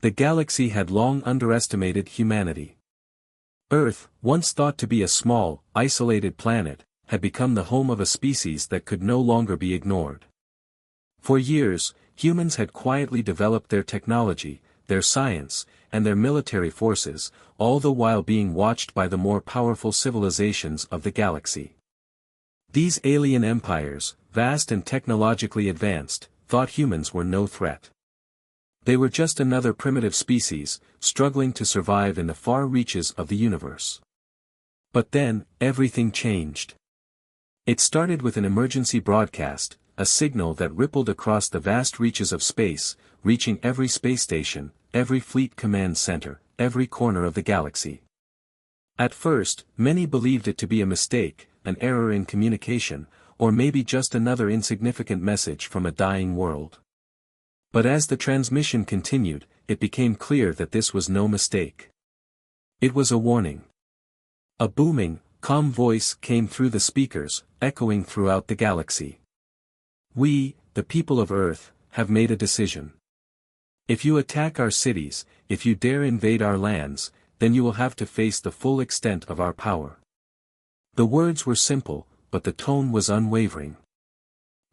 The galaxy had long underestimated humanity. Earth, once thought to be a small, isolated planet, had become the home of a species that could no longer be ignored. For years, humans had quietly developed their technology, their science, and their military forces, all the while being watched by the more powerful civilizations of the galaxy. These alien empires, vast and technologically advanced, thought humans were no threat. They were just another primitive species, struggling to survive in the far reaches of the universe. But then, everything changed. It started with an emergency broadcast, a signal that rippled across the vast reaches of space, reaching every space station, every fleet command center, every corner of the galaxy. At first, many believed it to be a mistake, an error in communication, or maybe just another insignificant message from a dying world. But as the transmission continued, it became clear that this was no mistake. It was a warning. A booming, calm voice came through the speakers, echoing throughout the galaxy. We, the people of Earth, have made a decision. If you attack our cities, if you dare invade our lands, then you will have to face the full extent of our power. The words were simple, but the tone was unwavering.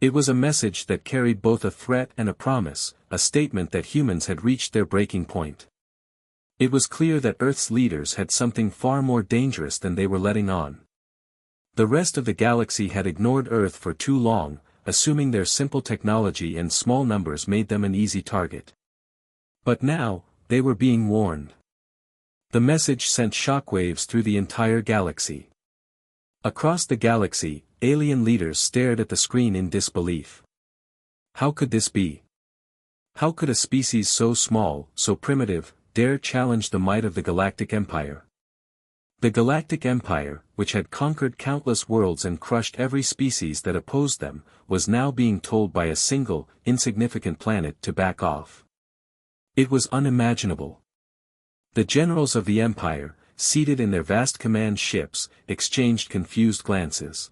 It was a message that carried both a threat and a promise, a statement that humans had reached their breaking point. It was clear that Earth's leaders had something far more dangerous than they were letting on. The rest of the galaxy had ignored Earth for too long, assuming their simple technology and small numbers made them an easy target. But now, they were being warned. The message sent shockwaves through the entire galaxy. Across the galaxy, alien leaders stared at the screen in disbelief. How could this be? How could a species so small, so primitive, dare challenge the might of the Galactic Empire? The Galactic Empire, which had conquered countless worlds and crushed every species that opposed them, was now being told by a single, insignificant planet to back off. It was unimaginable. The generals of the Empire, seated in their vast command ships, exchanged confused glances.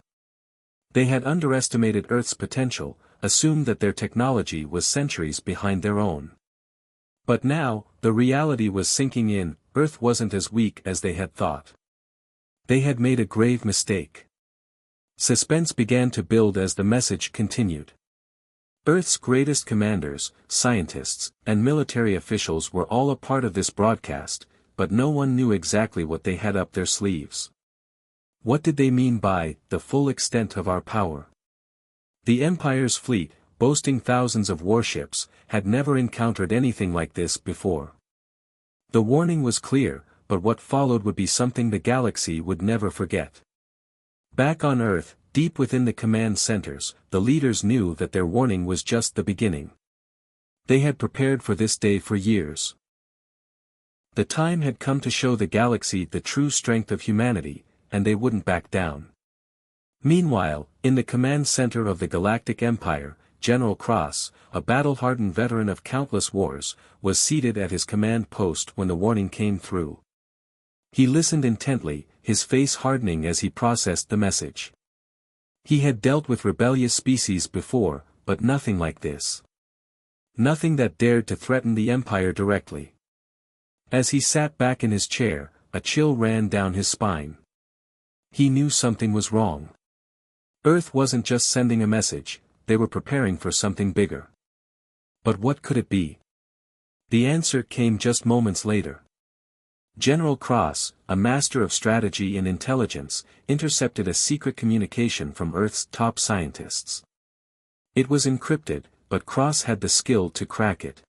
They had underestimated Earth's potential, assumed that their technology was centuries behind their own. But now, the reality was sinking in, Earth wasn't as weak as they had thought. They had made a grave mistake. Suspense began to build as the message continued. Earth's greatest commanders, scientists, and military officials were all a part of this broadcast, but no one knew exactly what they had up their sleeves. What did they mean by, the full extent of our power? The Empire's fleet, boasting thousands of warships, had never encountered anything like this before. The warning was clear, but what followed would be something the galaxy would never forget. Back on Earth, deep within the command centers, the leaders knew that their warning was just the beginning. They had prepared for this day for years. The time had come to show the galaxy the true strength of humanity, and they wouldn't back down. Meanwhile, in the command center of the Galactic Empire, General Cross, a battle-hardened veteran of countless wars, was seated at his command post when the warning came through. He listened intently, his face hardening as he processed the message. He had dealt with rebellious species before, but nothing like this. Nothing that dared to threaten the Empire directly. As he sat back in his chair, a chill ran down his spine. He knew something was wrong. Earth wasn't just sending a message, they were preparing for something bigger. But what could it be? The answer came just moments later. General Cross, a master of strategy and intelligence, intercepted a secret communication from Earth's top scientists. It was encrypted, but Cross had the skill to crack it.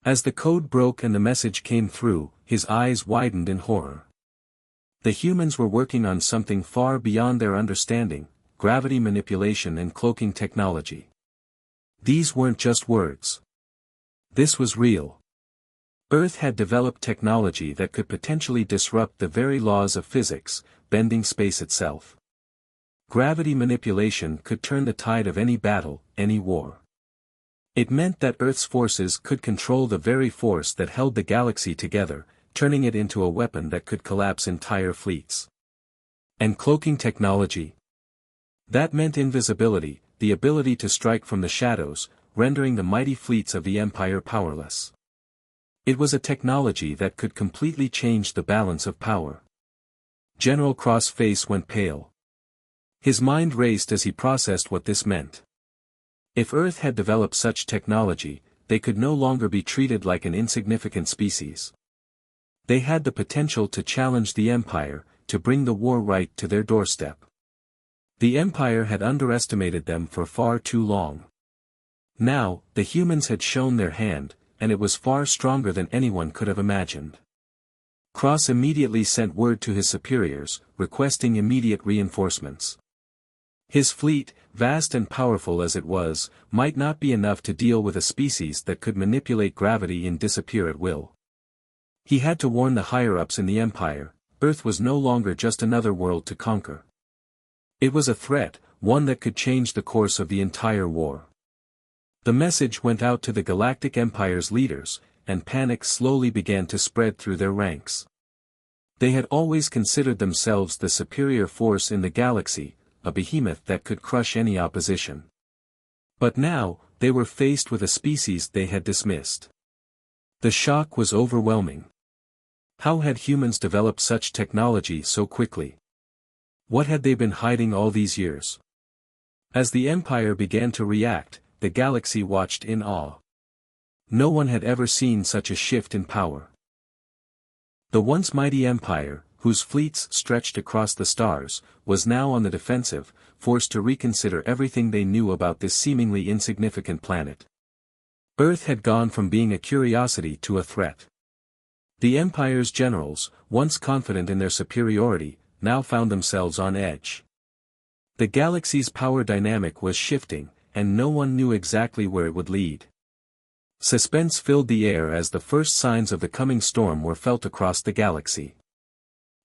As the code broke and the message came through, his eyes widened in horror. The humans were working on something far beyond their understanding, gravity manipulation and cloaking technology. These weren't just words. This was real. Earth had developed technology that could potentially disrupt the very laws of physics, bending space itself. Gravity manipulation could turn the tide of any battle, any war. It meant that Earth's forces could control the very force that held the galaxy together, turning it into a weapon that could collapse entire fleets. And cloaking technology? That meant invisibility, the ability to strike from the shadows, rendering the mighty fleets of the Empire powerless. It was a technology that could completely change the balance of power. General Cross's face went pale. His mind raced as he processed what this meant. If Earth had developed such technology, they could no longer be treated like an insignificant species. They had the potential to challenge the Empire, to bring the war right to their doorstep. The Empire had underestimated them for far too long. Now, the humans had shown their hand, and it was far stronger than anyone could have imagined. Cross immediately sent word to his superiors, requesting immediate reinforcements. His fleet, vast and powerful as it was, might not be enough to deal with a species that could manipulate gravity and disappear at will. He had to warn the higher-ups in the Empire, Earth was no longer just another world to conquer. It was a threat, one that could change the course of the entire war. The message went out to the Galactic Empire's leaders, and panic slowly began to spread through their ranks. They had always considered themselves the superior force in the galaxy, a behemoth that could crush any opposition. But now, they were faced with a species they had dismissed. The shock was overwhelming. How had humans developed such technology so quickly? What had they been hiding all these years? As the Empire began to react, the galaxy watched in awe. No one had ever seen such a shift in power. The once mighty Empire, whose fleets stretched across the stars, was now on the defensive, forced to reconsider everything they knew about this seemingly insignificant planet. Earth had gone from being a curiosity to a threat. The Empire's generals, once confident in their superiority, now found themselves on edge. The galaxy's power dynamic was shifting, and no one knew exactly where it would lead. Suspense filled the air as the first signs of the coming storm were felt across the galaxy.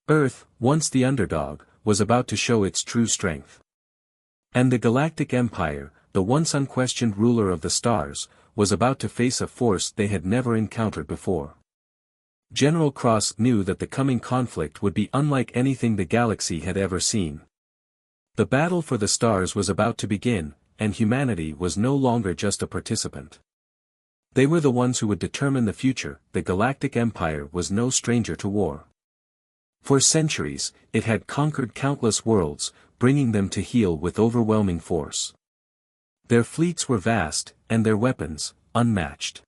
Earth, once the underdog, was about to show its true strength. And the Galactic Empire, the once unquestioned ruler of the stars, was about to face a force they had never encountered before. General Cross knew that the coming conflict would be unlike anything the galaxy had ever seen. The battle for the stars was about to begin, and humanity was no longer just a participant. They were the ones who would determine the future. The Galactic Empire was no stranger to war. For centuries, it had conquered countless worlds, bringing them to heel with overwhelming force. Their fleets were vast, and their weapons, unmatched.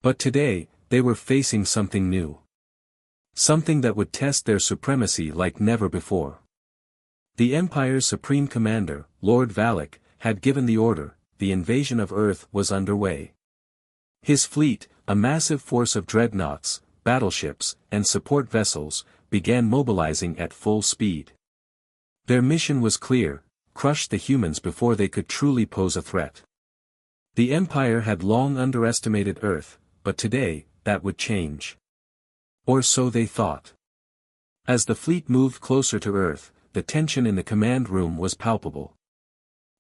But today, they were facing something new. Something that would test their supremacy like never before. The Empire's supreme commander, Lord Valak, had given the order. The invasion of Earth was underway. His fleet, a massive force of dreadnoughts, battleships, and support vessels, began mobilizing at full speed. Their mission was clear: crush the humans before they could truly pose a threat. The Empire had long underestimated Earth, but today, that would change. Or so they thought. As the fleet moved closer to Earth, the tension in the command room was palpable.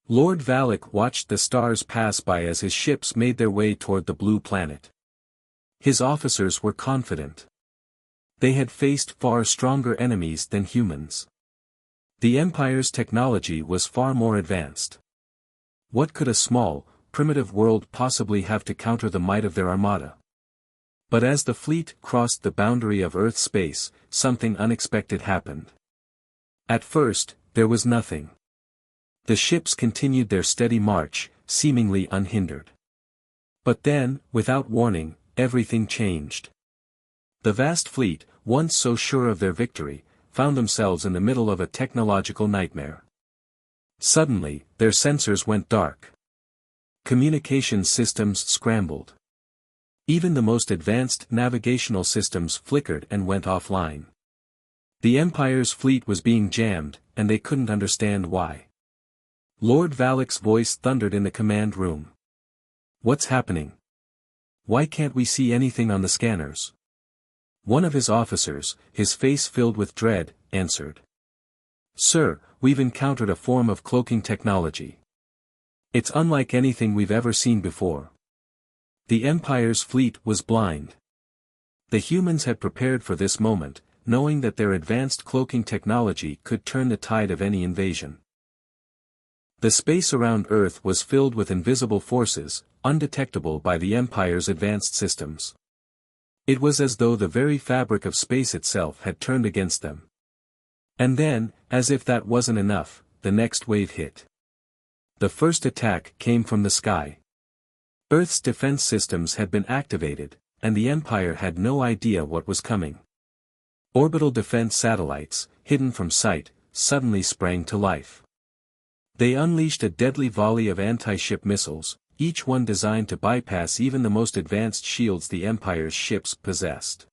Lord Valak watched the stars pass by as his ships made their way toward the blue planet. His officers were confident. They had faced far stronger enemies than humans. The Empire's technology was far more advanced. What could a small, primitive world possibly have to counter the might of their armada? But as the fleet crossed the boundary of Earth space, something unexpected happened. At first, there was nothing. The ships continued their steady march, seemingly unhindered. But then, without warning, everything changed. The vast fleet, once so sure of their victory, found themselves in the middle of a technological nightmare. Suddenly, their sensors went dark. Communications systems scrambled. Even the most advanced navigational systems flickered and went offline. The Empire's fleet was being jammed, and they couldn't understand why. Lord Valak's voice thundered in the command room. "What's happening? Why can't we see anything on the scanners?" One of his officers, his face filled with dread, answered. "Sir, we've encountered a form of cloaking technology. It's unlike anything we've ever seen before." The Empire's fleet was blind. The humans had prepared for this moment, knowing that their advanced cloaking technology could turn the tide of any invasion. The space around Earth was filled with invisible forces, undetectable by the Empire's advanced systems. It was as though the very fabric of space itself had turned against them. And then, as if that wasn't enough, the next wave hit. The first attack came from the sky. Earth's defense systems had been activated, and the Empire had no idea what was coming. Orbital defense satellites, hidden from sight, suddenly sprang to life. They unleashed a deadly volley of anti-ship missiles, each one designed to bypass even the most advanced shields the Empire's ships possessed.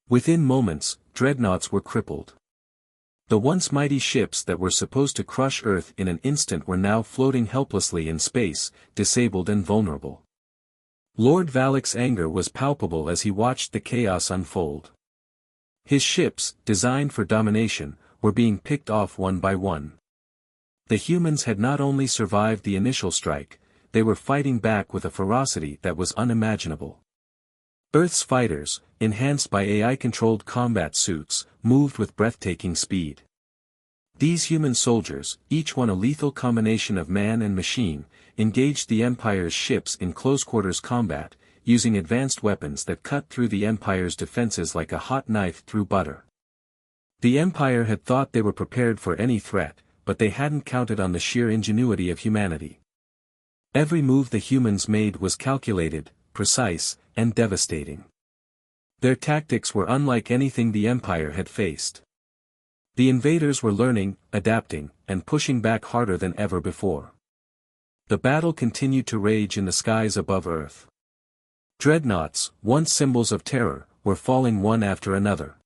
Within moments, dreadnoughts were crippled. The once mighty ships that were supposed to crush Earth in an instant were now floating helplessly in space, disabled and vulnerable. Lord Valak's anger was palpable as he watched the chaos unfold. His ships, designed for domination, were being picked off one by one. The humans had not only survived the initial strike, they were fighting back with a ferocity that was unimaginable. Earth's fighters, enhanced by AI-controlled combat suits, moved with breathtaking speed. These human soldiers, each one a lethal combination of man and machine, engaged the Empire's ships in close-quarters combat, using advanced weapons that cut through the Empire's defenses like a hot knife through butter. The Empire had thought they were prepared for any threat, but they hadn't counted on the sheer ingenuity of humanity. Every move the humans made was calculated, precise, and devastating. Their tactics were unlike anything the Empire had faced. The invaders were learning, adapting, and pushing back harder than ever before. The battle continued to rage in the skies above Earth. Dreadnoughts, once symbols of terror, were falling one after another.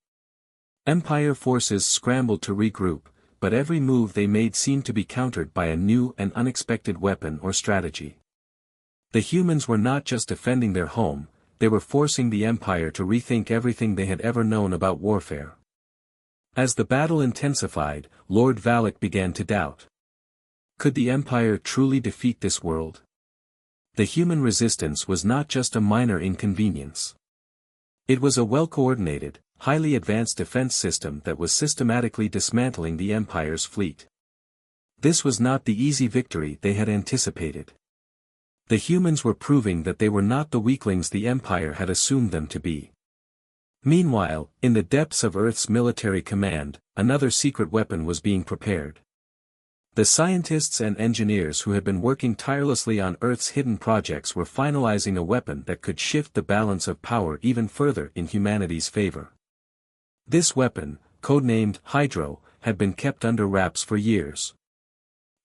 Empire forces scrambled to regroup, but every move they made seemed to be countered by a new and unexpected weapon or strategy. The humans were not just defending their home, they were forcing the Empire to rethink everything they had ever known about warfare. As the battle intensified, Lord Valak began to doubt. Could the Empire truly defeat this world? The human resistance was not just a minor inconvenience. It was a well-coordinated, highly advanced defense system that was systematically dismantling the Empire's fleet. This was not the easy victory they had anticipated. The humans were proving that they were not the weaklings the Empire had assumed them to be. Meanwhile, in the depths of Earth's military command, another secret weapon was being prepared. The scientists and engineers who had been working tirelessly on Earth's hidden projects were finalizing a weapon that could shift the balance of power even further in humanity's favor. This weapon, codenamed Hydro, had been kept under wraps for years.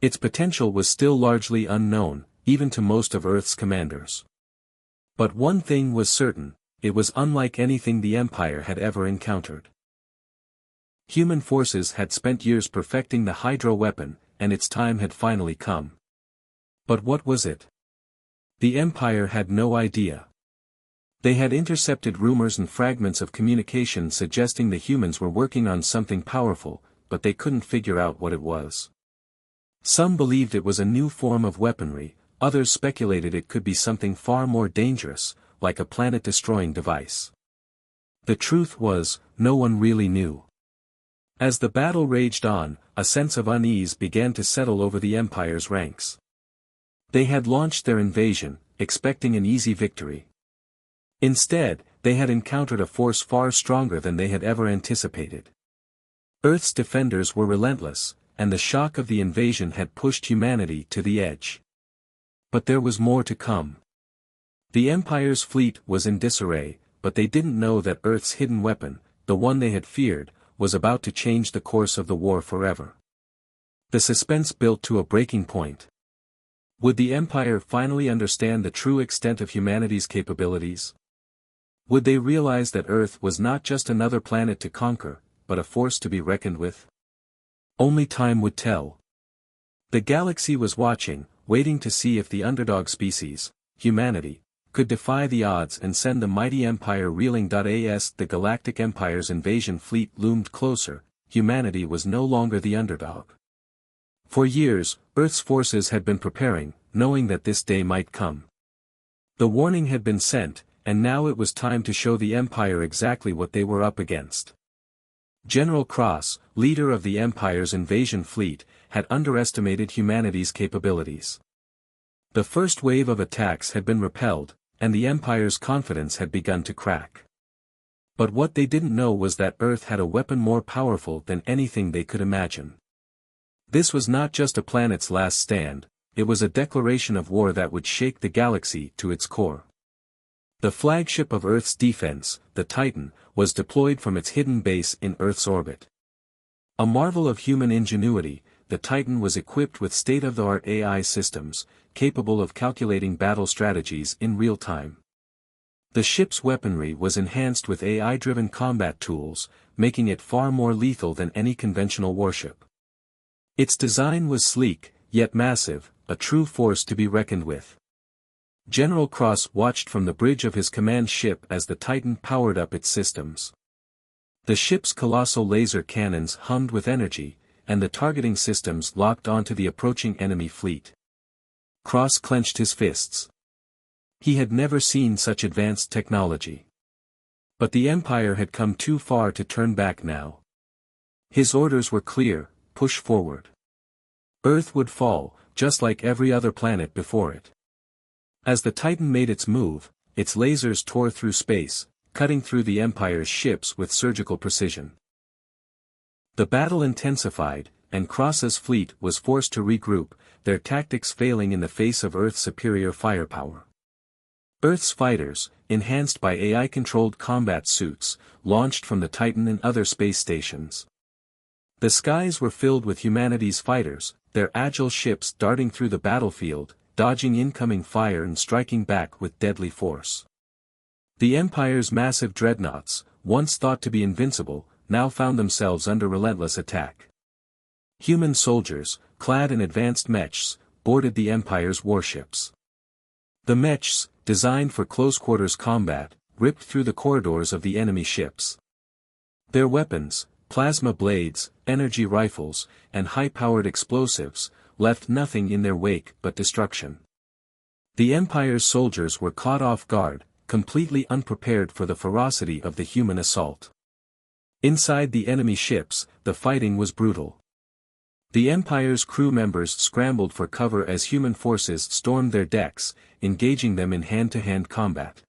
Its potential was still largely unknown, even to most of Earth's commanders. But one thing was certain, it was unlike anything the Empire had ever encountered. Human forces had spent years perfecting the Hydro weapon, and its time had finally come. But what was it? The Empire had no idea. They had intercepted rumors and fragments of communication suggesting the humans were working on something powerful, but they couldn't figure out what it was. Some believed it was a new form of weaponry, others speculated it could be something far more dangerous, like a planet-destroying device. The truth was, no one really knew. As the battle raged on, a sense of unease began to settle over the Empire's ranks. They had launched their invasion, expecting an easy victory. Instead, they had encountered a force far stronger than they had ever anticipated. Earth's defenders were relentless, and the shock of the invasion had pushed humanity to the edge. But there was more to come. The Empire's fleet was in disarray, but they didn't know that Earth's hidden weapon, the one they had feared, was about to change the course of the war forever. The suspense built to a breaking point. Would the Empire finally understand the true extent of humanity's capabilities? Would they realize that Earth was not just another planet to conquer, but a force to be reckoned with? Only time would tell. The galaxy was watching, waiting to see if the underdog species, humanity, could defy the odds and send the mighty Empire reeling. As the Galactic Empire's invasion fleet loomed closer, humanity was no longer the underdog. For years, Earth's forces had been preparing, knowing that this day might come. The warning had been sent, and now it was time to show the Empire exactly what they were up against. General Cross, leader of the Empire's invasion fleet, had underestimated humanity's capabilities. The first wave of attacks had been repelled, and the Empire's confidence had begun to crack. But what they didn't know was that Earth had a weapon more powerful than anything they could imagine. This was not just a planet's last stand, it was a declaration of war that would shake the galaxy to its core. The flagship of Earth's defense, the Titan, was deployed from its hidden base in Earth's orbit. A marvel of human ingenuity, the Titan was equipped with state-of-the-art AI systems, capable of calculating battle strategies in real time. The ship's weaponry was enhanced with AI-driven combat tools, making it far more lethal than any conventional warship. Its design was sleek, yet massive, a true force to be reckoned with. General Cross watched from the bridge of his command ship as the Titan powered up its systems. The ship's colossal laser cannons hummed with energy, and the targeting systems locked onto the approaching enemy fleet. Cross clenched his fists. He had never seen such advanced technology. But the Empire had come too far to turn back now. His orders were clear: push forward. Earth would fall, just like every other planet before it. As the Titan made its move, its lasers tore through space, cutting through the Empire's ships with surgical precision. The battle intensified, and Cross's fleet was forced to regroup, their tactics failing in the face of Earth's superior firepower. Earth's fighters, enhanced by AI-controlled combat suits, launched from the Titan and other space stations. The skies were filled with humanity's fighters, their agile ships darting through the battlefield, dodging incoming fire and striking back with deadly force. The Empire's massive dreadnoughts, once thought to be invincible, now found themselves under relentless attack. Human soldiers, clad in advanced mechs, boarded the Empire's warships. The mechs, designed for close-quarters combat, ripped through the corridors of the enemy ships. Their weapons, plasma blades, energy rifles, and high-powered explosives, left nothing in their wake but destruction. The Empire's soldiers were caught off guard, completely unprepared for the ferocity of the human assault. Inside the enemy ships, the fighting was brutal. The Empire's crew members scrambled for cover as human forces stormed their decks, engaging them in hand-to-hand combat.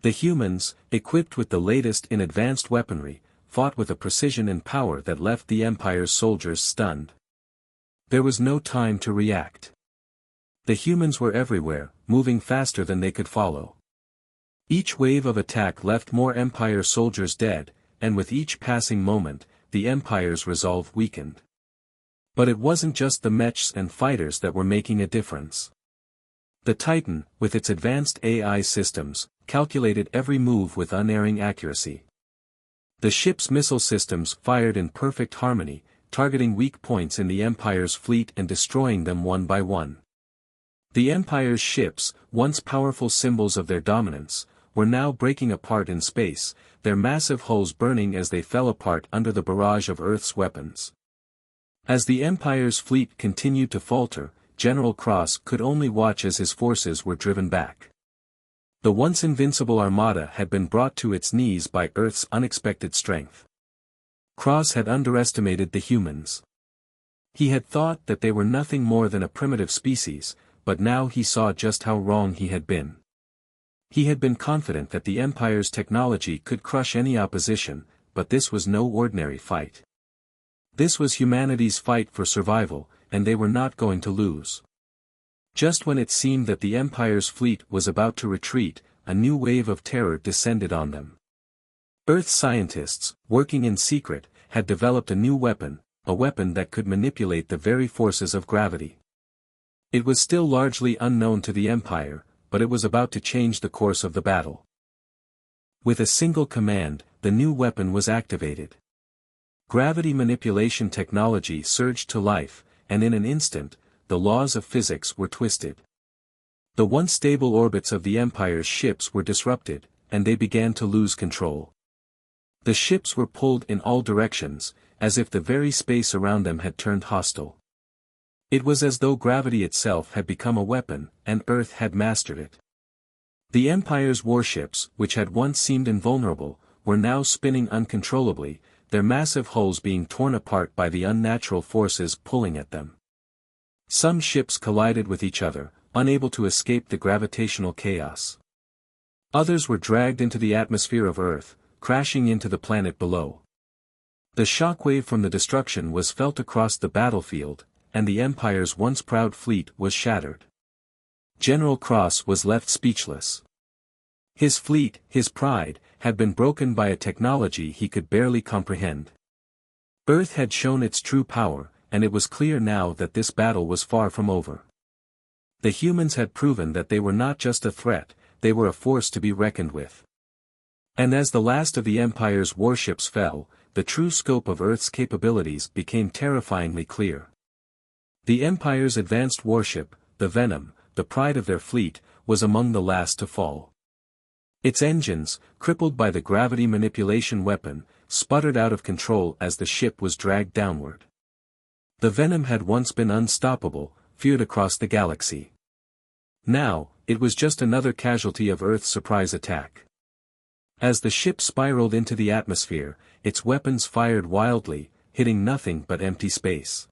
The humans, equipped with the latest in advanced weaponry, fought with a precision and power that left the Empire's soldiers stunned. There was no time to react. The humans were everywhere, moving faster than they could follow. Each wave of attack left more Empire soldiers dead, and with each passing moment, the Empire's resolve weakened. But it wasn't just the mechs and fighters that were making a difference. The Titan, with its advanced AI systems, calculated every move with unerring accuracy. The ship's missile systems fired in perfect harmony, targeting weak points in the Empire's fleet and destroying them one by one. The Empire's ships, once powerful symbols of their dominance, were now breaking apart in space, their massive hulls burning as they fell apart under the barrage of Earth's weapons. As the Empire's fleet continued to falter, General Cross could only watch as his forces were driven back. The once invincible armada had been brought to its knees by Earth's unexpected strength. Cross had underestimated the humans. He had thought that they were nothing more than a primitive species, but now he saw just how wrong he had been. He had been confident that the Empire's technology could crush any opposition, but this was no ordinary fight. This was humanity's fight for survival, and they were not going to lose. Just when it seemed that the Empire's fleet was about to retreat, a new wave of terror descended on them. Earth scientists, working in secret, had developed a new weapon, a weapon that could manipulate the very forces of gravity. It was still largely unknown to the Empire, but it was about to change the course of the battle. With a single command, the new weapon was activated. Gravity manipulation technology surged to life, and in an instant, the laws of physics were twisted. The once stable orbits of the Empire's ships were disrupted, and they began to lose control. The ships were pulled in all directions, as if the very space around them had turned hostile. It was as though gravity itself had become a weapon, and Earth had mastered it. The Empire's warships, which had once seemed invulnerable, were now spinning uncontrollably, their massive hulls being torn apart by the unnatural forces pulling at them. Some ships collided with each other, unable to escape the gravitational chaos. Others were dragged into the atmosphere of Earth, crashing into the planet below. The shockwave from the destruction was felt across the battlefield, and the Empire's once proud fleet was shattered. General Cross was left speechless. His fleet, his pride, had been broken by a technology he could barely comprehend. Earth had shown its true power, and it was clear now that this battle was far from over. The humans had proven that they were not just a threat, they were a force to be reckoned with. And as the last of the Empire's warships fell, the true scope of Earth's capabilities became terrifyingly clear. The Empire's advanced warship, the Venom, the pride of their fleet, was among the last to fall. Its engines, crippled by the gravity manipulation weapon, sputtered out of control as the ship was dragged downward. The Venom had once been unstoppable, feared across the galaxy. Now, it was just another casualty of Earth's surprise attack. As the ship spiraled into the atmosphere, its weapons fired wildly, hitting nothing but empty space.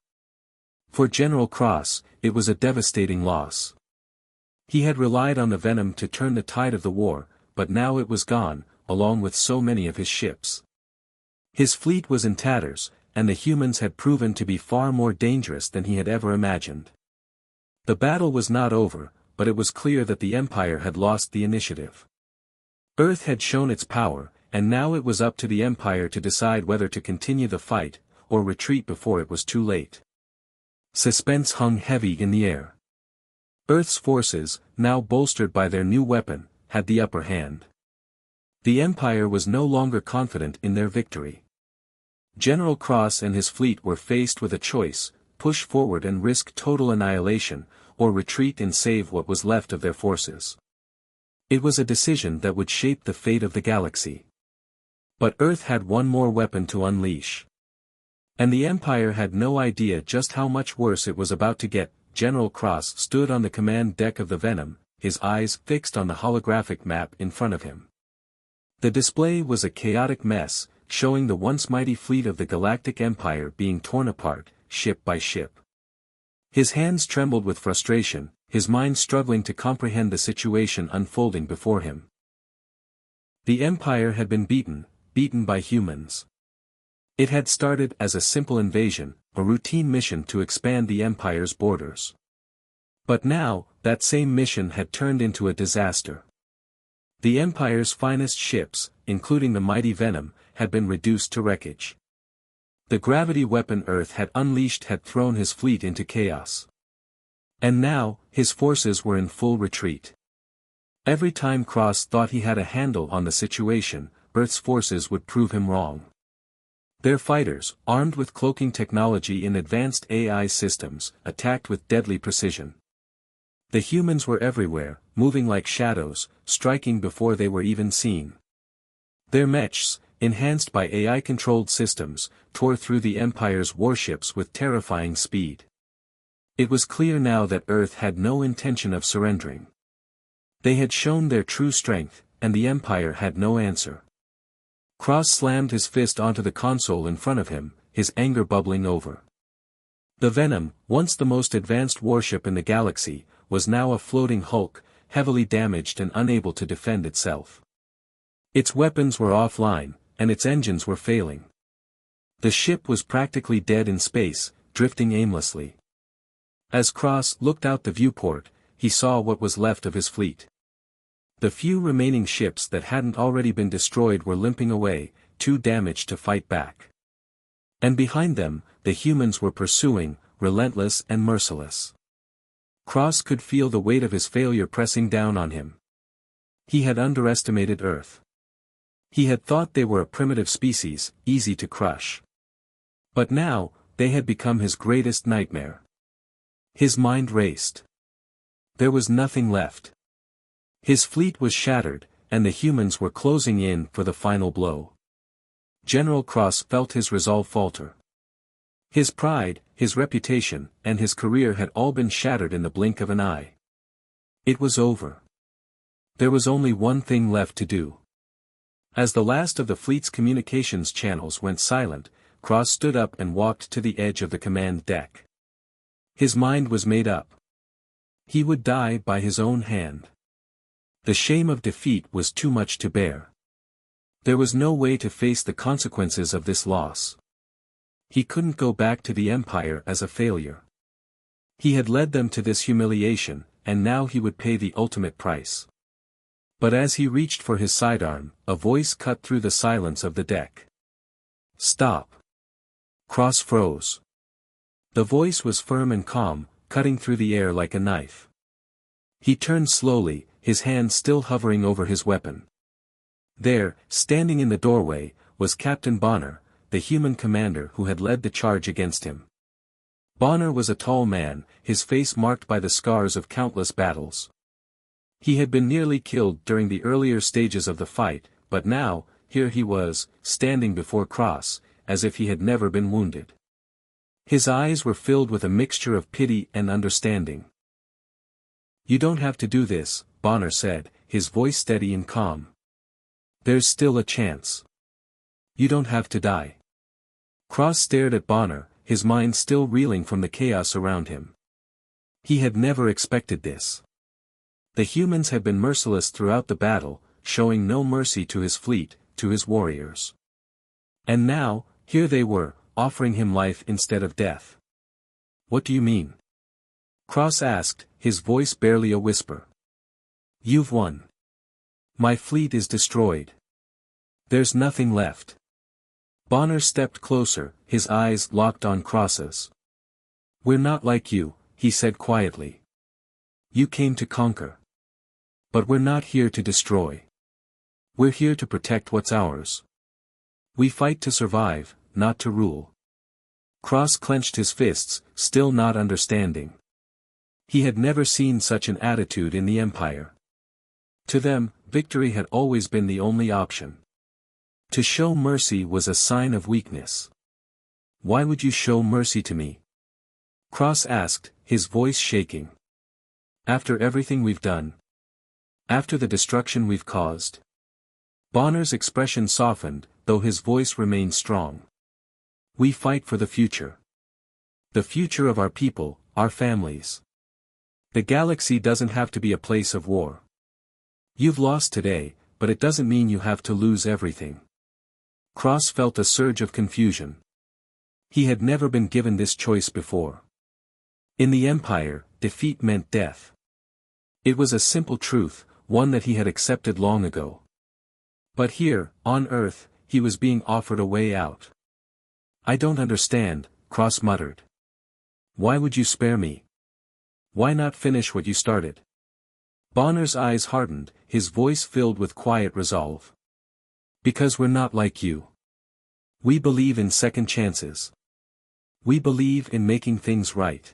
For General Cross, it was a devastating loss. He had relied on the Venom to turn the tide of the war, but now it was gone, along with so many of his ships. His fleet was in tatters, and the humans had proven to be far more dangerous than he had ever imagined. The battle was not over, but it was clear that the Empire had lost the initiative. Earth had shown its power, and now it was up to the Empire to decide whether to continue the fight, or retreat before it was too late. Suspense hung heavy in the air. Earth's forces, now bolstered by their new weapon, had the upper hand. The Empire was no longer confident in their victory. General Cross and his fleet were faced with a choice: push forward and risk total annihilation, or retreat and save what was left of their forces. It was a decision that would shape the fate of the galaxy. But Earth had one more weapon to unleash. And the Empire had no idea just how much worse it was about to get. General Cross stood on the command deck of the Venom, his eyes fixed on the holographic map in front of him. The display was a chaotic mess, showing the once mighty fleet of the Galactic Empire being torn apart, ship by ship. His hands trembled with frustration, his mind struggling to comprehend the situation unfolding before him. The Empire had been beaten by humans. It had started as a simple invasion, a routine mission to expand the Empire's borders. But now, that same mission had turned into a disaster. The Empire's finest ships, including the mighty Venom, had been reduced to wreckage. The gravity weapon Earth had unleashed had thrown his fleet into chaos. And now, his forces were in full retreat. Every time Cross thought he had a handle on the situation, Earth's forces would prove him wrong. Their fighters, armed with cloaking technology in advanced AI systems, attacked with deadly precision. The humans were everywhere, moving like shadows, striking before they were even seen. Their mechs, enhanced by AI-controlled systems, tore through the Empire's warships with terrifying speed. It was clear now that Earth had no intention of surrendering. They had shown their true strength, and the Empire had no answer. Cross slammed his fist onto the console in front of him, his anger bubbling over. The Venom, once the most advanced warship in the galaxy, was now a floating hulk, heavily damaged and unable to defend itself. Its weapons were offline, and its engines were failing. The ship was practically dead in space, drifting aimlessly. As Cross looked out the viewport, he saw what was left of his fleet. The few remaining ships that hadn't already been destroyed were limping away, too damaged to fight back. And behind them, the humans were pursuing, relentless and merciless. Cross could feel the weight of his failure pressing down on him. He had underestimated Earth. He had thought they were a primitive species, easy to crush. But now, they had become his greatest nightmare. His mind raced. There was nothing left. His fleet was shattered, and the humans were closing in for the final blow. General Cross felt his resolve falter. His pride, his reputation, and his career had all been shattered in the blink of an eye. It was over. There was only one thing left to do. As the last of the fleet's communications channels went silent, Cross stood up and walked to the edge of the command deck. His mind was made up. He would die by his own hand. The shame of defeat was too much to bear. There was no way to face the consequences of this loss. He couldn't go back to the Empire as a failure. He had led them to this humiliation, and now he would pay the ultimate price. But as he reached for his sidearm, a voice cut through the silence of the deck. "Stop." Cross froze. The voice was firm and calm, cutting through the air like a knife. He turned slowly, his hand still hovering over his weapon. There, standing in the doorway, was Captain Bonner, the human commander who had led the charge against him. Bonner was a tall man, his face marked by the scars of countless battles. He had been nearly killed during the earlier stages of the fight, but now, here he was, standing before Cross, as if he had never been wounded. His eyes were filled with a mixture of pity and understanding. "You don't have to do this," Bonner said, his voice steady and calm. "There's still a chance. You don't have to die." Cross stared at Bonner, his mind still reeling from the chaos around him. He had never expected this. The humans had been merciless throughout the battle, showing no mercy to his fleet, to his warriors. And now, here they were, offering him life instead of death. "What do you mean?" Cross asked, his voice barely a whisper. "You've won. My fleet is destroyed. There's nothing left." Bonner stepped closer, his eyes locked on Cross's. "We're not like you," he said quietly. "You came to conquer. But we're not here to destroy. We're here to protect what's ours. We fight to survive, not to rule." Cross clenched his fists, still not understanding. He had never seen such an attitude in the Empire. To them, victory had always been the only option. To show mercy was a sign of weakness. "Why would you show mercy to me?" Cross asked, his voice shaking. "After everything we've done? After the destruction we've caused?" Bonner's expression softened, though his voice remained strong. "We fight for the future. The future of our people, our families. The galaxy doesn't have to be a place of war. You've lost today, but it doesn't mean you have to lose everything." Cross felt a surge of confusion. He had never been given this choice before. In the Empire, defeat meant death. It was a simple truth, one that he had accepted long ago. But here, on Earth, he was being offered a way out. "I don't understand," Cross muttered. "Why would you spare me? Why not finish what you started?" Bonner's eyes hardened, his voice filled with quiet resolve. "Because we're not like you. We believe in second chances. We believe in making things right.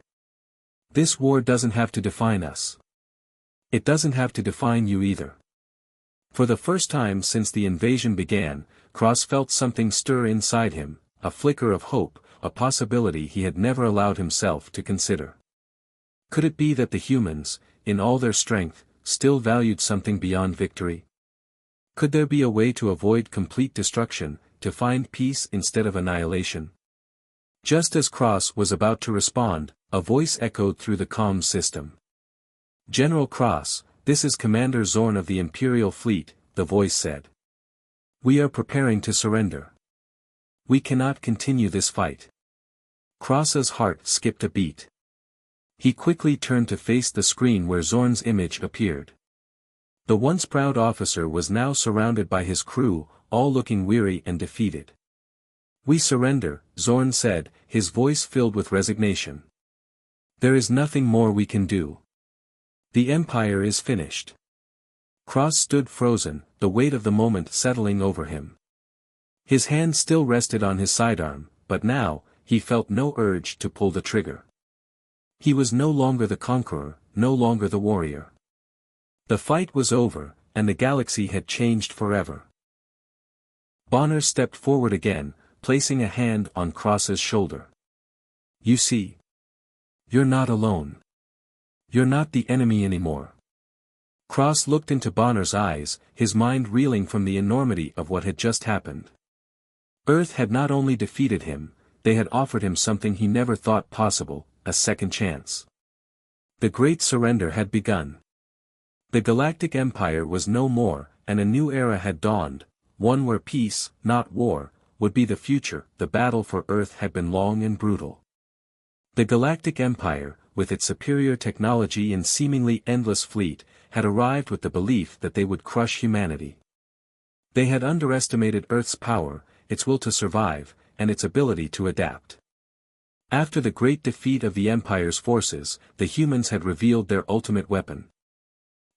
This war doesn't have to define us. It doesn't have to define you either." For the first time since the invasion began, Cross felt something stir inside him, a flicker of hope, a possibility he had never allowed himself to consider. Could it be that the humans, in all their strength, still valued something beyond victory? Could there be a way to avoid complete destruction, to find peace instead of annihilation? Just as Cross was about to respond, a voice echoed through the comms system. "General Cross, this is Commander Zorn of the Imperial Fleet," the voice said. "We are preparing to surrender. We cannot continue this fight." Cross's heart skipped a beat. He quickly turned to face the screen where Zorn's image appeared. The once proud officer was now surrounded by his crew, all looking weary and defeated. "We surrender," Zorn said, his voice filled with resignation. "There is nothing more we can do. The Empire is finished." Cross stood frozen, the weight of the moment settling over him. His hand still rested on his sidearm, but now, he felt no urge to pull the trigger. He was no longer the conqueror, no longer the warrior. The fight was over, and the galaxy had changed forever. Bonner stepped forward again, placing a hand on Cross's shoulder. "You see. You're not alone. You're not the enemy anymore." Cross looked into Bonner's eyes, his mind reeling from the enormity of what had just happened. Earth had not only defeated him, they had offered him something he never thought possible, a second chance. The great surrender had begun. The Galactic Empire was no more, and a new era had dawned, one where peace, not war, would be the future. The battle for Earth had been long and brutal. The Galactic Empire, with its superior technology and seemingly endless fleet, had arrived with the belief that they would crush humanity. They had underestimated Earth's power, its will to survive, and its ability to adapt. After the great defeat of the Empire's forces, the humans had revealed their ultimate weapon.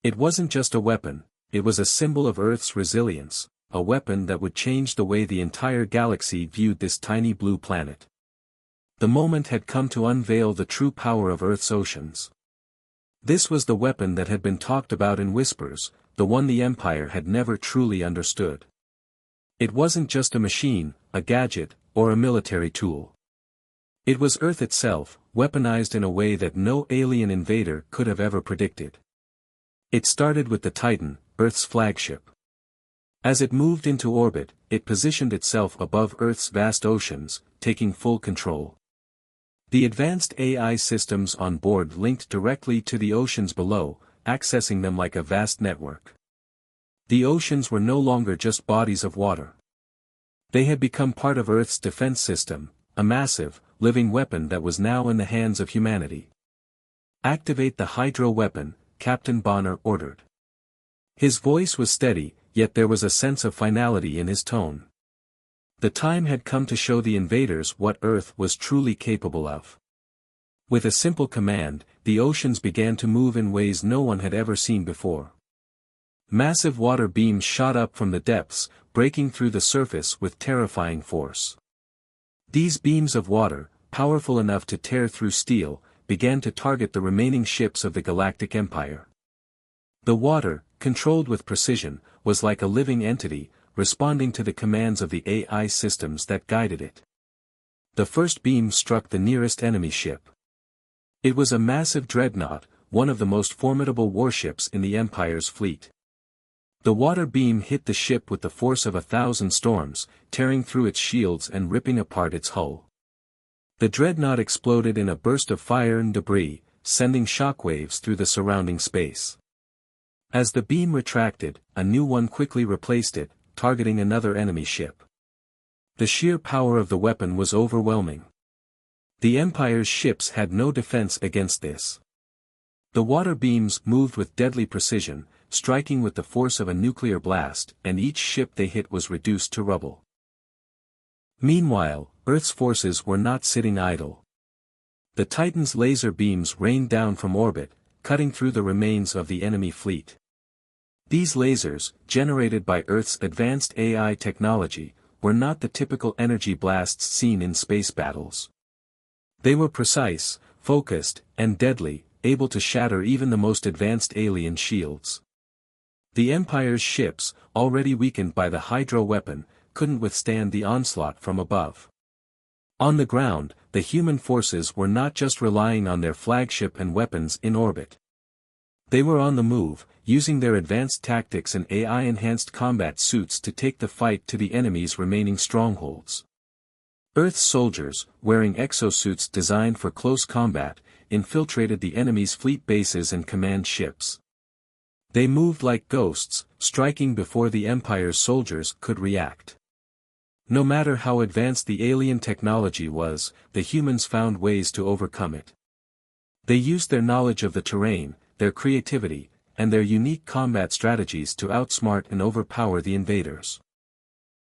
It wasn't just a weapon, it was a symbol of Earth's resilience, a weapon that would change the way the entire galaxy viewed this tiny blue planet. The moment had come to unveil the true power of Earth's oceans. This was the weapon that had been talked about in whispers, the one the Empire had never truly understood. It wasn't just a machine, a gadget, or a military tool. It was Earth itself, weaponized in a way that no alien invader could have ever predicted. It started with the Titan, Earth's flagship. As it moved into orbit, it positioned itself above Earth's vast oceans, taking full control. The advanced AI systems on board linked directly to the oceans below, accessing them like a vast network. The oceans were no longer just bodies of water. They had become part of Earth's defense system, a massive, living weapon that was now in the hands of humanity. "Activate the Hydro weapon," Captain Bonner ordered. His voice was steady, yet there was a sense of finality in his tone. The time had come to show the invaders what Earth was truly capable of. With a simple command, the oceans began to move in ways no one had ever seen before. Massive water beams shot up from the depths, breaking through the surface with terrifying force. These beams of water, powerful enough to tear through steel, began to target the remaining ships of the Galactic Empire. The water, controlled with precision, was like a living entity, responding to the commands of the AI systems that guided it. The first beam struck the nearest enemy ship. It was a massive dreadnought, one of the most formidable warships in the Empire's fleet. The water beam hit the ship with the force of 1,000 storms, tearing through its shields and ripping apart its hull. The dreadnought exploded in a burst of fire and debris, sending shockwaves through the surrounding space. As the beam retracted, a new one quickly replaced it, targeting another enemy ship. The sheer power of the weapon was overwhelming. The Empire's ships had no defense against this. The water beams moved with deadly precision, striking with the force of a nuclear blast, and each ship they hit was reduced to rubble. Meanwhile, Earth's forces were not sitting idle. The Titan's laser beams rained down from orbit, cutting through the remains of the enemy fleet. These lasers, generated by Earth's advanced AI technology, were not the typical energy blasts seen in space battles. They were precise, focused, and deadly, able to shatter even the most advanced alien shields. The Empire's ships, already weakened by the Hydro weapon, couldn't withstand the onslaught from above. On the ground, the human forces were not just relying on their flagship and weapons in orbit. They were on the move, using their advanced tactics and AI-enhanced combat suits to take the fight to the enemy's remaining strongholds. Earth's soldiers, wearing exosuits designed for close combat, infiltrated the enemy's fleet bases and command ships. They moved like ghosts, striking before the Empire's soldiers could react. No matter how advanced the alien technology was, the humans found ways to overcome it. They used their knowledge of the terrain, their creativity, and their unique combat strategies to outsmart and overpower the invaders.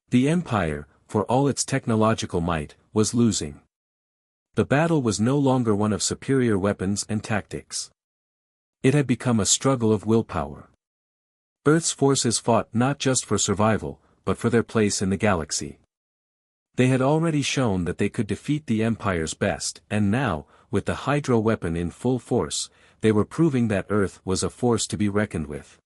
The Empire, for all its technological might, was losing. The battle was no longer one of superior weapons and tactics. It had become a struggle of willpower. Earth's forces fought not just for survival, but for their place in the galaxy. They had already shown that they could defeat the Empire's best, and now, with the Hydro weapon in full force, they were proving that Earth was a force to be reckoned with.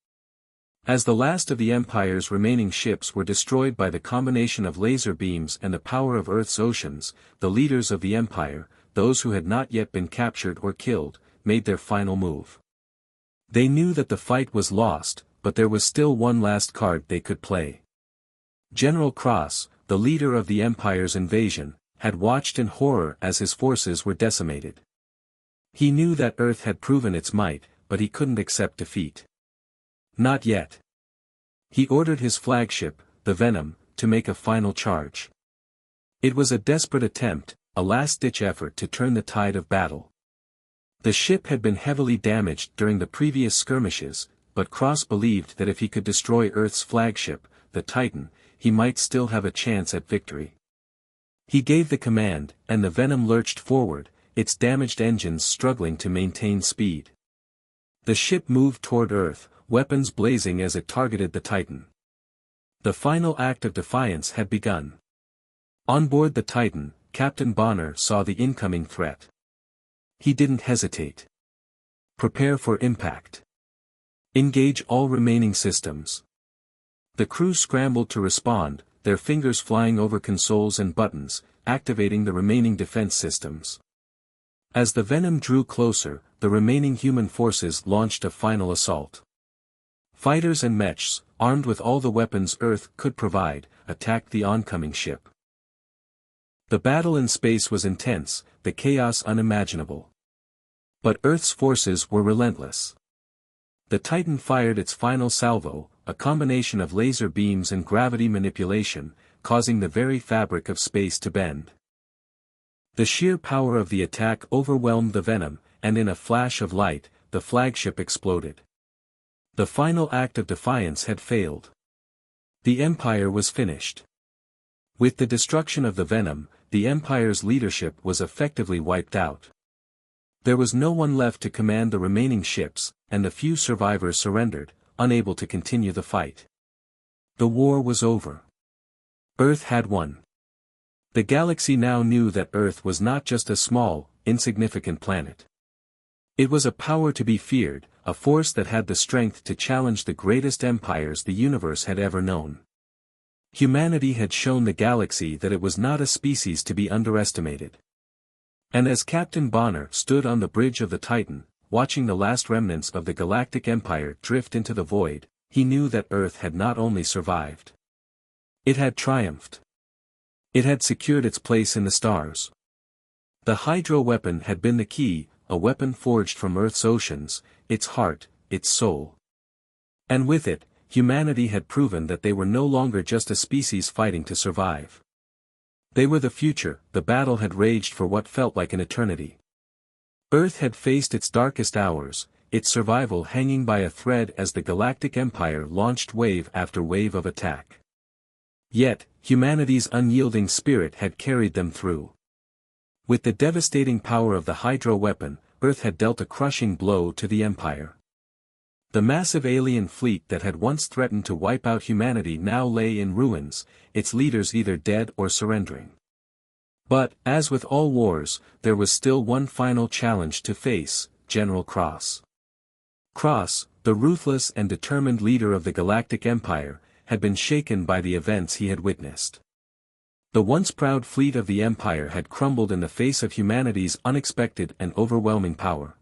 As the last of the Empire's remaining ships were destroyed by the combination of laser beams and the power of Earth's oceans, the leaders of the Empire, those who had not yet been captured or killed, made their final move. They knew that the fight was lost, but there was still one last card they could play. General Cross, the leader of the Empire's invasion, had watched in horror as his forces were decimated. He knew that Earth had proven its might, but he couldn't accept defeat. Not yet. He ordered his flagship, the Venom, to make a final charge. It was a desperate attempt, a last-ditch effort to turn the tide of battle. The ship had been heavily damaged during the previous skirmishes, but Cross believed that if he could destroy Earth's flagship, the Titan, he might still have a chance at victory. He gave the command, and the Venom lurched forward, its damaged engines struggling to maintain speed. The ship moved toward Earth, weapons blazing as it targeted the Titan. The final act of defiance had begun. On board the Titan, Captain Bonner saw the incoming threat. He didn't hesitate. Prepare for impact. Engage all remaining systems. The crew scrambled to respond, their fingers flying over consoles and buttons, activating the remaining defense systems. As the Venom drew closer, the remaining human forces launched a final assault. Fighters and mechs, armed with all the weapons Earth could provide, attacked the oncoming ship. The battle in space was intense, the chaos unimaginable. But Earth's forces were relentless. The Titan fired its final salvo, a combination of laser beams and gravity manipulation, causing the very fabric of space to bend. The sheer power of the attack overwhelmed the Venom, and in a flash of light, the flagship exploded. The final act of defiance had failed. The Empire was finished. With the destruction of the Venom, the Empire's leadership was effectively wiped out. There was no one left to command the remaining ships, and the few survivors surrendered, unable to continue the fight. The war was over. Earth had won. The galaxy now knew that Earth was not just a small, insignificant planet. It was a power to be feared, a force that had the strength to challenge the greatest empires the universe had ever known. Humanity had shown the galaxy that it was not a species to be underestimated. And as Captain Bonner stood on the bridge of the Titan, watching the last remnants of the Galactic Empire drift into the void, he knew that Earth had not only survived. It had triumphed. It had secured its place in the stars. The Hydro weapon had been the key, a weapon forged from Earth's oceans, its heart, its soul. And with it, humanity had proven that they were no longer just a species fighting to survive. They were the future. The battle had raged for what felt like an eternity. Earth had faced its darkest hours, its survival hanging by a thread as the Galactic Empire launched wave after wave of attack. Yet, humanity's unyielding spirit had carried them through. With the devastating power of the Hydro weapon, Earth had dealt a crushing blow to the Empire. The massive alien fleet that had once threatened to wipe out humanity now lay in ruins, its leaders either dead or surrendering. But, as with all wars, there was still one final challenge to face: General Cross. Cross, the ruthless and determined leader of the Galactic Empire, had been shaken by the events he had witnessed. The once proud fleet of the Empire had crumbled in the face of humanity's unexpected and overwhelming power.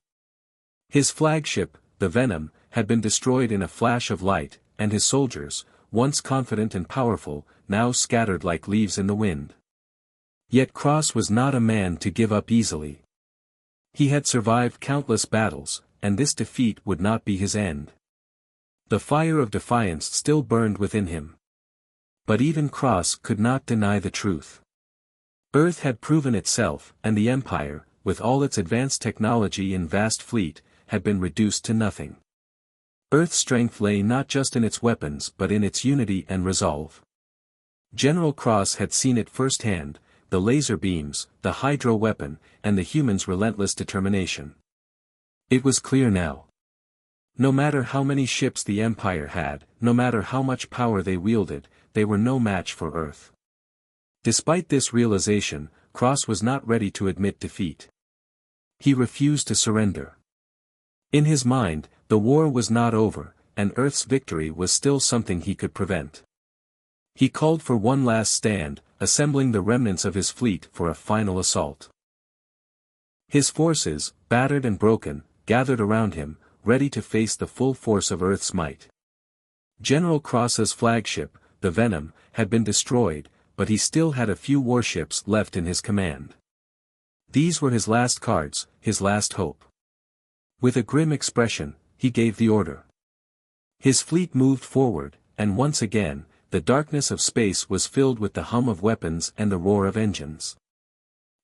His flagship, the Venom, had been destroyed in a flash of light, and his soldiers, once confident and powerful, now scattered like leaves in the wind. Yet Cross was not a man to give up easily. He had survived countless battles, and this defeat would not be his end. The fire of defiance still burned within him. But even Cross could not deny the truth. Earth had proven itself, and the Empire, with all its advanced technology and vast fleet, had been reduced to nothing. Earth's strength lay not just in its weapons but in its unity and resolve. General Cross had seen it firsthand: the laser beams, the Hydro weapon, and the humans' relentless determination. It was clear now. No matter how many ships the Empire had, no matter how much power they wielded, they were no match for Earth. Despite this realization, Cross was not ready to admit defeat. He refused to surrender. In his mind, the war was not over, and Earth's victory was still something he could prevent. He called for one last stand, assembling the remnants of his fleet for a final assault. His forces, battered and broken, gathered around him, ready to face the full force of Earth's might. General Cross's flagship, the Venom, had been destroyed, but he still had a few warships left in his command. These were his last cards, his last hope. With a grim expression, he gave the order. His fleet moved forward, and once again, the darkness of space was filled with the hum of weapons and the roar of engines.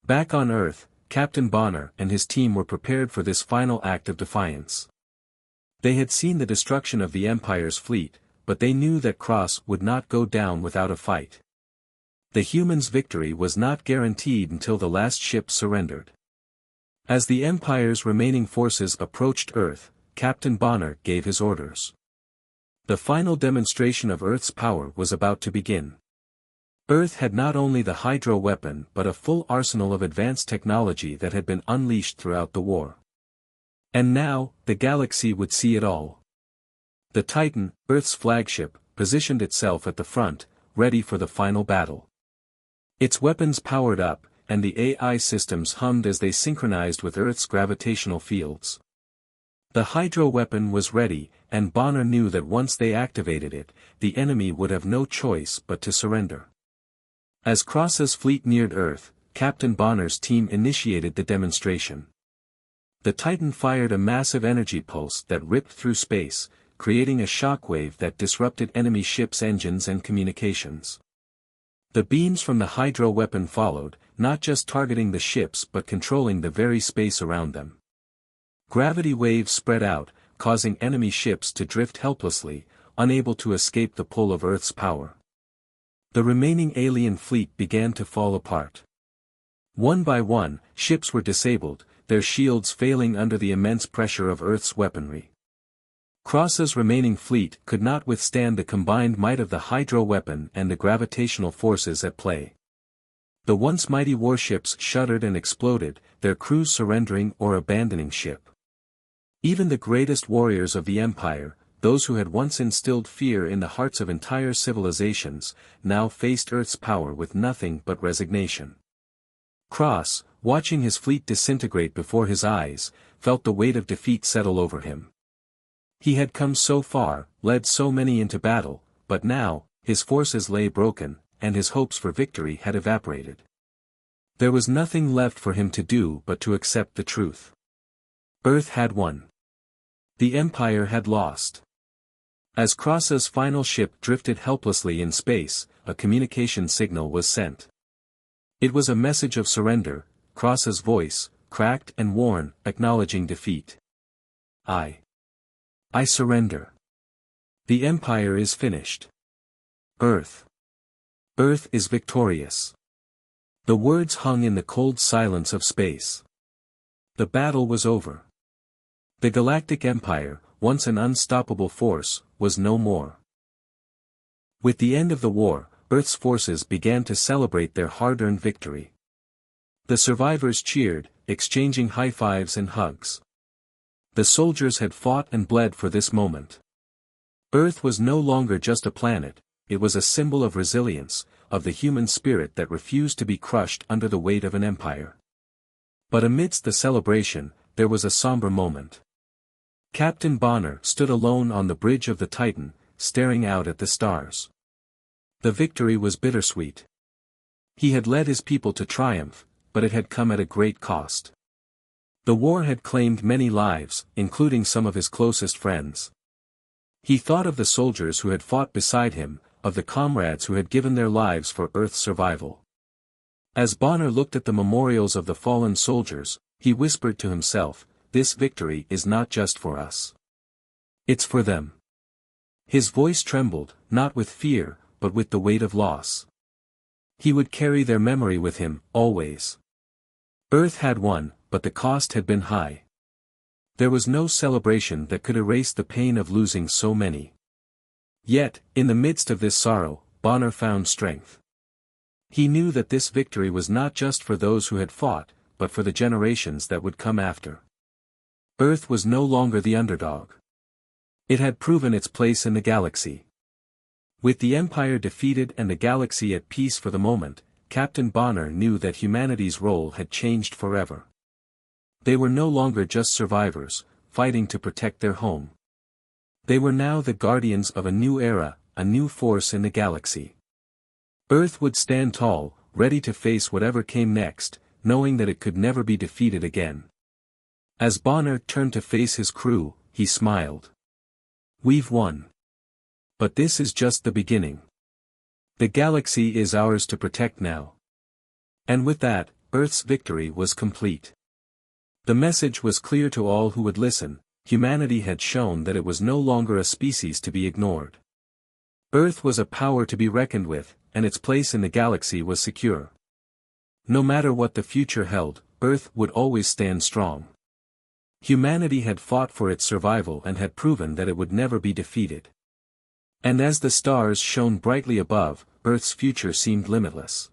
Back on Earth, Captain Bonner and his team were prepared for this final act of defiance. They had seen the destruction of the Empire's fleet, but they knew that Cross would not go down without a fight. The humans' victory was not guaranteed until the last ship surrendered. As the Empire's remaining forces approached Earth, Captain Bonner gave his orders. The final demonstration of Earth's power was about to begin. Earth had not only the hydro weapon but a full arsenal of advanced technology that had been unleashed throughout the war. And now, the galaxy would see it all. The Titan, Earth's flagship, positioned itself at the front, ready for the final battle. Its weapons powered up, and the AI systems hummed as they synchronized with Earth's gravitational fields. The hydro weapon was ready, and Bonner knew that once they activated it, the enemy would have no choice but to surrender. As Cross's fleet neared Earth, Captain Bonner's team initiated the demonstration. The Titan fired a massive energy pulse that ripped through space, creating a shockwave that disrupted enemy ships' engines and communications. The beams from the hydro weapon followed, not just targeting the ships but controlling the very space around them. Gravity waves spread out, causing enemy ships to drift helplessly, unable to escape the pull of Earth's power. The remaining alien fleet began to fall apart. One by one, ships were disabled, their shields failing under the immense pressure of Earth's weaponry. Cross's remaining fleet could not withstand the combined might of the hydro weapon and the gravitational forces at play. The once mighty warships shuddered and exploded, their crews surrendering or abandoning ship. Even the greatest warriors of the Empire, those who had once instilled fear in the hearts of entire civilizations, now faced Earth's power with nothing but resignation. Cross, watching his fleet disintegrate before his eyes, felt the weight of defeat settle over him. He had come so far, led so many into battle, but now, his forces lay broken, and his hopes for victory had evaporated. There was nothing left for him to do but to accept the truth. Earth had won. The Empire had lost. As Cross's final ship drifted helplessly in space, a communication signal was sent. It was a message of surrender, Cross's voice, cracked and worn, acknowledging defeat. I surrender. The Empire is finished. Earth is victorious. The words hung in the cold silence of space. The battle was over. The Galactic Empire, once an unstoppable force, was no more. With the end of the war, Earth's forces began to celebrate their hard-earned victory. The survivors cheered, exchanging high fives and hugs. The soldiers had fought and bled for this moment. Earth was no longer just a planet, it was a symbol of resilience, of the human spirit that refused to be crushed under the weight of an empire. But amidst the celebration, there was a somber moment. Captain Bonner stood alone on the bridge of the Titan, staring out at the stars. The victory was bittersweet. He had led his people to triumph, but it had come at a great cost. The war had claimed many lives, including some of his closest friends. He thought of the soldiers who had fought beside him, of the comrades who had given their lives for Earth's survival. As Bonner looked at the memorials of the fallen soldiers, he whispered to himself, "This victory is not just for us. It's for them." His voice trembled, not with fear, but with the weight of loss. He would carry their memory with him, always. Earth had won, but the cost had been high. There was no celebration that could erase the pain of losing so many. Yet, in the midst of this sorrow, Bonner found strength. He knew that this victory was not just for those who had fought, but for the generations that would come after. Earth was no longer the underdog. It had proven its place in the galaxy. With the Empire defeated and the galaxy at peace for the moment, Captain Bonner knew that humanity's role had changed forever. They were no longer just survivors, fighting to protect their home. They were now the guardians of a new era, a new force in the galaxy. Earth would stand tall, ready to face whatever came next, knowing that it could never be defeated again. As Bonner turned to face his crew, he smiled. "We've won. But this is just the beginning. The galaxy is ours to protect now. And with that, Earth's victory was complete. The message was clear to all who would listen: humanity had shown that it was no longer a species to be ignored. Earth was a power to be reckoned with, and its place in the galaxy was secure. No matter what the future held, Earth would always stand strong. Humanity had fought for its survival and had proven that it would never be defeated. And as the stars shone brightly above, Earth's future seemed limitless.